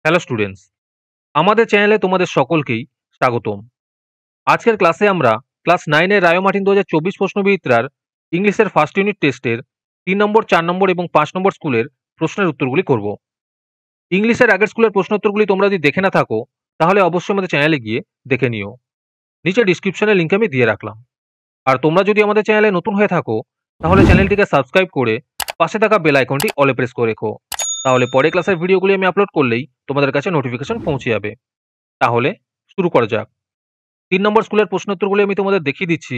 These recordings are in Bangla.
হ্যালো স্টুডেন্টস, আমাদের চ্যানেলে তোমাদের সকলকেই স্বাগতম। আজকের ক্লাসে আমরা ক্লাস 9 এর রায় মার্টিন 2024 প্রশ্নবিচিত্রার ইংলিশের ফার্স্ট ইউনিট টেস্টের 3 নম্বর, 4 নম্বর এবং 5 নম্বর স্কুলের প্রশ্নের উত্তরগুলি করব। ইংলিশের আগের স্কুলের প্রশ্ন উত্তরগুলি তোমরা যদি দেখে না থাকো, তাহলে অবশ্যই আমাদের চ্যানেলে গিয়ে দেখে নিও। নিচে ডিসক্রিপশনে লিংক আমি দিয়ে রাখলাম। আর তোমরা যদি আমাদের চ্যানেলে নতুন হয়ে থাকো, তাহলে চ্যানেলটিকে সাবস্ক্রাইব করে পাশে থাকা বেল আইকনটি অলে প্রেস করে রেখো। তাহলে পরে ক্লাসের ভিডিওগুলি আমি আপলোড করলেই তোমাদের কাছে নোটিফিকেশন পৌঁছে যাবে। তাহলে শুরু করা যাক। ৩ নম্বর স্কুলের প্রশ্নোত্তরগুলি আমি তোমাদের দেখিয়ে দিচ্ছি।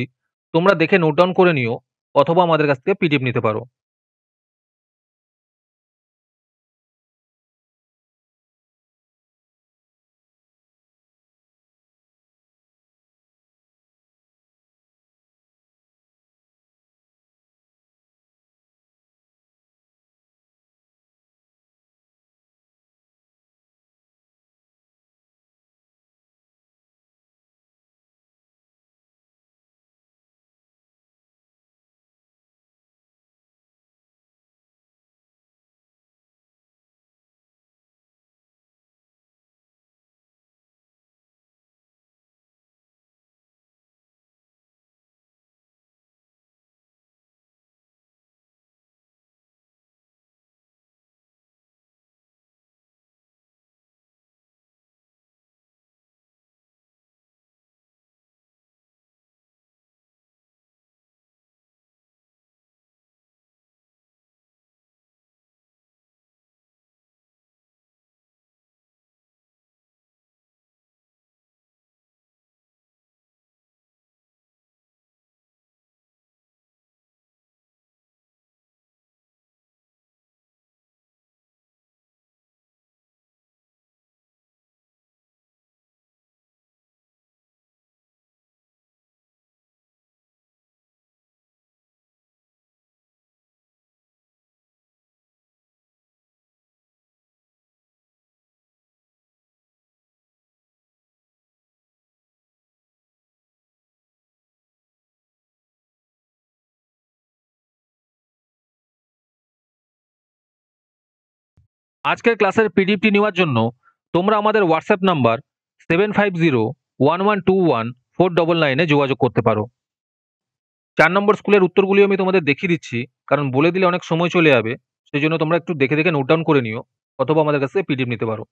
তোমরা দেখে নোট ডাউন করে নিও, অথবা আমাদের কাছ থেকে পিডিএফ নিতে পারো। আজকের ক্লাসের পিডিএফটি নেওয়ার জন্য তোমরা আমাদের হোয়াটসঅ্যাপ নাম্বার 7501121499 এ যোগাযোগ করতে পারো। 4 নম্বর স্কুলের উত্তরগুলি আমি তোমাদের দেখিয়ে দিচ্ছি, কারণ বলে দিলে অনেক সময় চলে যাবে। সেজন্য তোমরা একটু দেখে দেখে নোট ডাউন করে নিও, অথবা আমাদের কাছ থেকে পিডিএফ নিতে পারো।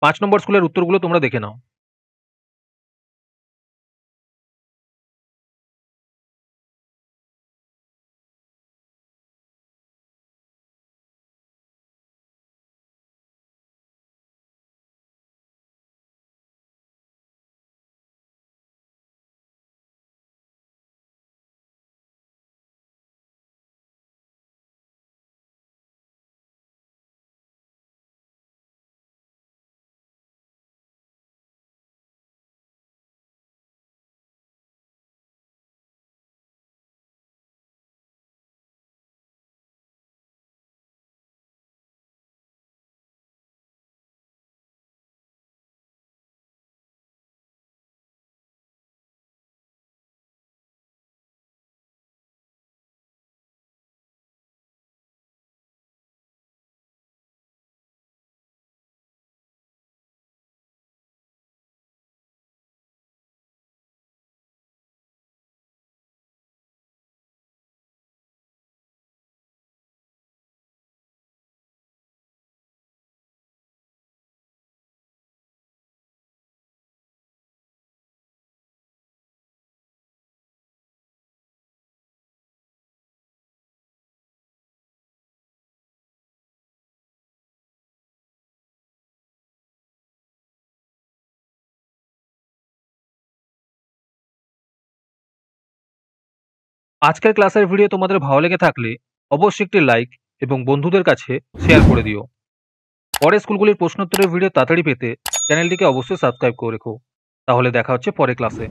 5 নম্বর স্কুলের উত্তরগুলো তোমরা দেখে নাও। আজকের ক্লাসের ভিডিও তোমাদের ভালো লেগে থাকলে অবশ্যই একটি লাইক এবং বন্ধুদের কাছে শেয়ার করে দিও। পরে স্কুলগুলির প্রশ্নোত্তরের ভিডিও তাড়াতাড়ি পেতে চ্যানেলটিকে অবশ্যই সাবস্ক্রাইব করে রেখো। তাহলে দেখা হচ্ছে পরে ক্লাসে।